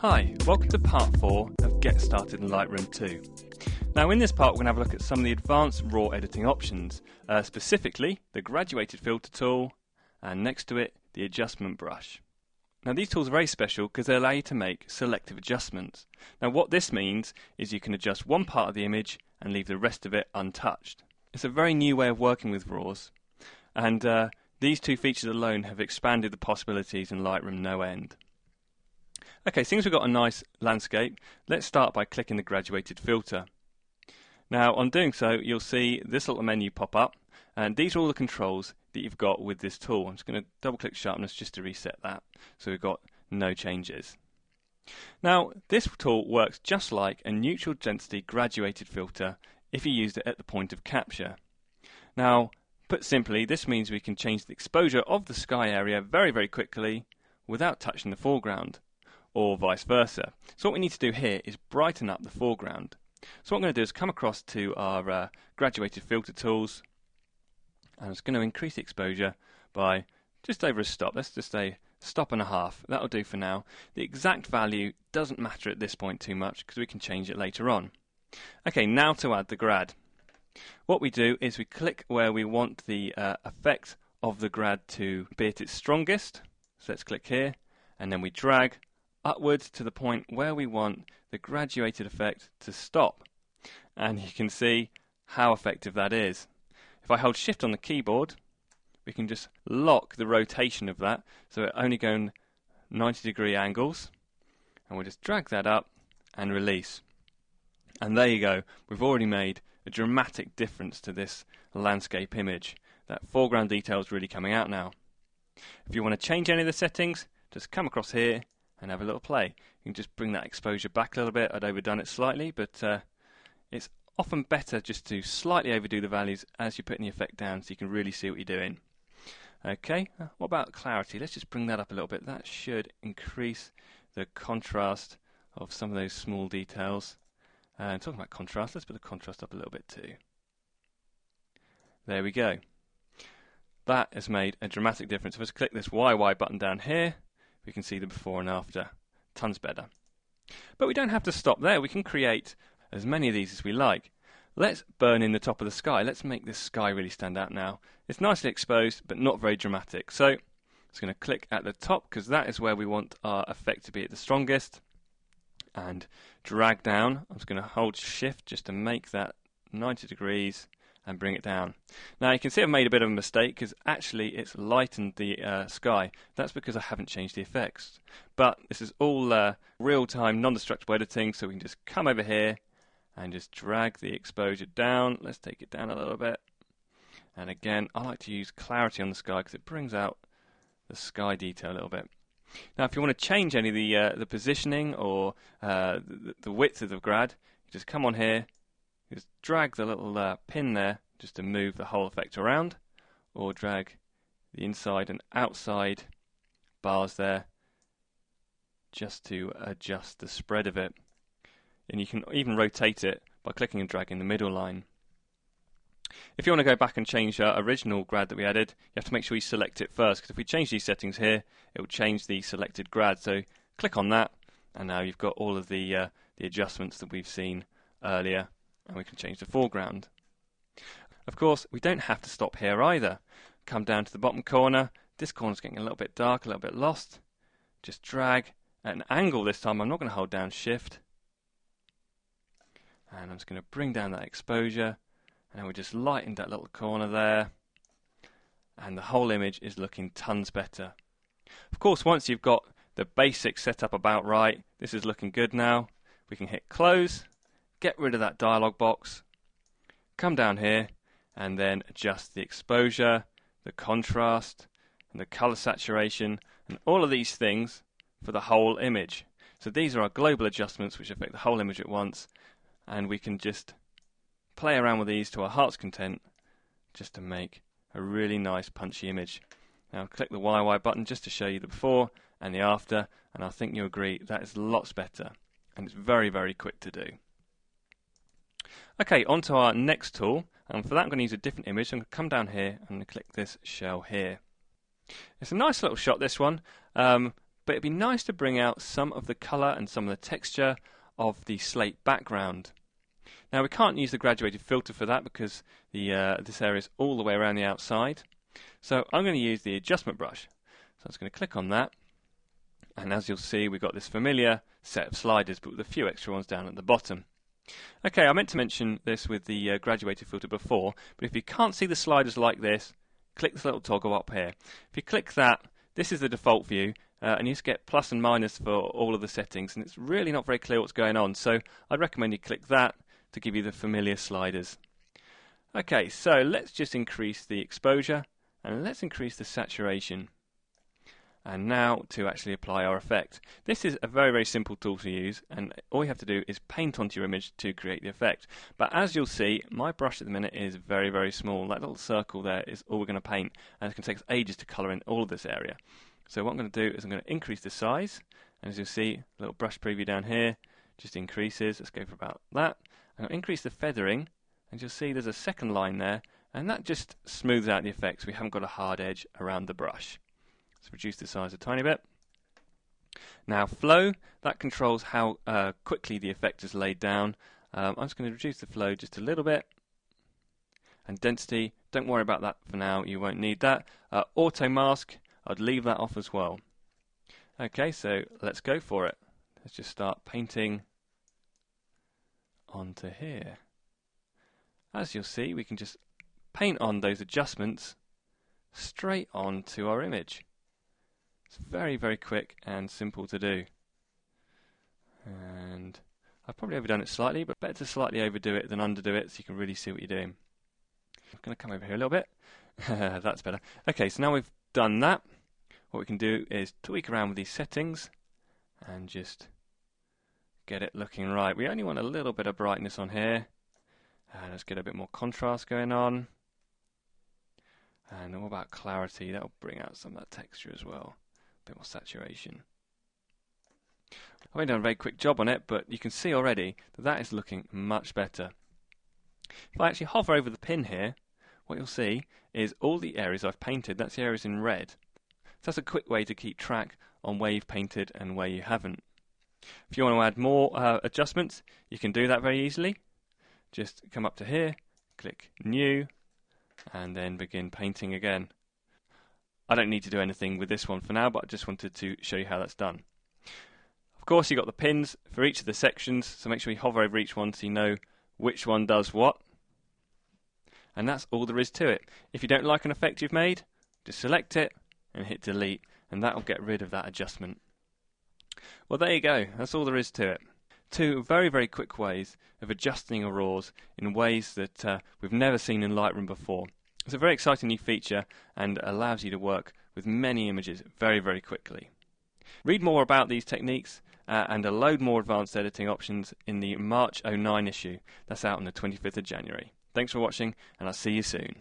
Hi, welcome to part 4 of Get Started in Lightroom 2. Now in this part we're going to have a look at some of the advanced raw editing options, specifically the graduated filter tool and next to it the adjustment brush. Now these tools are very special because they allow you to make selective adjustments. Now what this means is you can adjust one part of the image and leave the rest of it untouched. It's a very new way of working with RAWs, and these two features alone have expanded the possibilities in Lightroom no end. Okay, since we've got a nice landscape, let's start by clicking the graduated filter. Now on doing so, you'll see this little menu pop up, and these are all the controls that you've got with this tool. I'm just going to double click sharpness just to reset that, so we've got no changes. Now this tool works just like a neutral density graduated filter if you used it at the point of capture. Now put simply, this means we can change the exposure of the sky area very quickly without touching the foreground, or vice versa. So what we need to do here is brighten up the foreground. So what I'm going to do is come across to our graduated filter tools, and I'm just going to increase the exposure by just over a stop. Let's just say stop and a half. That'll do for now. The exact value doesn't matter at this point too much because we can change it later on. Okay, now to add the grad. What we do is we click where we want the effect of the grad to be at its strongest. So let's click here, and then we drag upwards to the point where we want the graduated effect to stop, and you can see how effective that is. If I hold shift on the keyboard, we can just lock the rotation of that so it only going 90-degree angles, and we'll just drag that up and release, and there you go. We've already made a dramatic difference to this landscape image. That foreground detail is really coming out now. If you want to change any of the settings, just come across here and have a little play. You can just bring that exposure back a little bit. I'd overdone it slightly, but it's often better just to slightly overdo the values as you're putting the effect down so you can really see what you're doing. Okay, what about clarity? Let's just bring that up a little bit. That should increase the contrast of some of those small details. Talking about contrast, let's put the contrast up a little bit too. There we go. That has made a dramatic difference. If I just click this YY button down here, we can see the before and after. Tons better. But we don't have to stop there. We can create as many of these as we like. Let's burn in the top of the sky. Let's make this sky really stand out now. It's nicely exposed, but not very dramatic. So I'm just going to click at the top because that is where we want our effect to be at the strongest. And drag down. I'm just going to hold shift just to make that 90 degrees and bring it down. Now you can see I've made a bit of a mistake because actually it's lightened the sky. That's because I haven't changed the effects. But this is all real-time, non-destructible editing, so we can just come over here and just drag the exposure down. Let's take it down a little bit. And again, I like to use clarity on the sky because it brings out the sky detail a little bit. Now if you want to change any of the positioning or the width of the grad, you just come on here, just drag the little pin there just to move the whole effect around, or drag the inside and outside bars there just to adjust the spread of it. And you can even rotate it by clicking and dragging the middle line. If you want to go back and change our original grad that we added, you have to make sure you select it first, because if we change these settings here, it will change the selected grad. So click on that, and now you've got all of the adjustments that we've seen earlier. And we can change the foreground. Of course, we don't have to stop here either. Come down to the bottom corner. This corner's getting a little bit dark, a little bit lost. Just drag at an angle this time. I'm not going to hold down shift. And I'm just going to bring down that exposure. And we just lightened that little corner there. And the whole image is looking tons better. Of course, once you've got the basics set up about right, this is looking good now. We can hit close. Get rid of that dialog box, come down here and then adjust the exposure, the contrast and the color saturation and all of these things for the whole image. So these are our global adjustments which affect the whole image at once, and we can just play around with these to our heart's content just to make a really nice punchy image. Now click the YY button just to show you the before and the after, and I think you'll agree that is lots better and it's very quick to do. Okay, on to our next tool, and for that I'm going to use a different image. I'm going to come down here and click this shell here. It's a nice little shot, this one, but it'd be nice to bring out some of the colour and some of the texture of the slate background. Now we can't use the graduated filter for that because this area is all the way around the outside. So I'm going to use the adjustment brush. So I'm just going to click on that, and as you'll see we've got this familiar set of sliders but with a few extra ones down at the bottom. Okay, I meant to mention this with the graduated filter before, but if you can't see the sliders like this, click this little toggle up here. If you click that, this is the default view, and you just get plus and minus for all of the settings, and it's really not very clear what's going on, so I'd recommend you click that to give you the familiar sliders. Okay, so let's just increase the exposure, and let's increase the saturation. And now to actually apply our effect. This is a very simple tool to use, and all you have to do is paint onto your image to create the effect. But as you'll see, my brush at the minute is very small. That little circle there is all we're going to paint, and it's going to take us ages to colour in all of this area. So what I'm going to do is I'm going to increase the size, and as you'll see, a little brush preview down here just increases. Let's go for about that. I'm going to increase the feathering, and you'll see there's a second line there, and that just smooths out the effect so we haven't got a hard edge around the brush. Let's reduce the size a tiny bit. Now flow, that controls how quickly the effect is laid down. I'm just going to reduce the flow just a little bit. And density, don't worry about that for now, you won't need that. Auto mask, I'd leave that off as well. Okay, so let's go for it. Let's just start painting onto here. As you'll see, we can just paint on those adjustments straight onto our image. It's very quick and simple to do. And I've probably overdone it slightly, but better to slightly overdo it than underdo it so you can really see what you're doing. I'm going to come over here a little bit. That's better. Okay, so now we've done that, what we can do is tweak around with these settings and just get it looking right. We only want a little bit of brightness on here. Let's get a bit more contrast going on. And what about clarity? That'll bring out some of that texture as well. A bit more saturation. I've only done a very quick job on it, but you can see already that that is looking much better. If I actually hover over the pin here, what you'll see is all the areas I've painted, that's the areas in red. So that's a quick way to keep track on where you've painted and where you haven't. If you want to add more adjustments, you can do that very easily. Just come up to here, click New, and then begin painting again. I don't need to do anything with this one for now, but I just wanted to show you how that's done. Of course, you've got the pins for each of the sections, so make sure you hover over each one so you know which one does what. And that's all there is to it. If you don't like an effect you've made, just select it and hit delete, and that will get rid of that adjustment. Well, there you go. That's all there is to it. Two very quick ways of adjusting your RAWs in ways that we've never seen in Lightroom before. It's a very exciting new feature and allows you to work with many images very quickly. Read more about these techniques and a load more advanced editing options in the March '09 issue. That's out on the 25th of January. Thanks for watching, and I'll see you soon.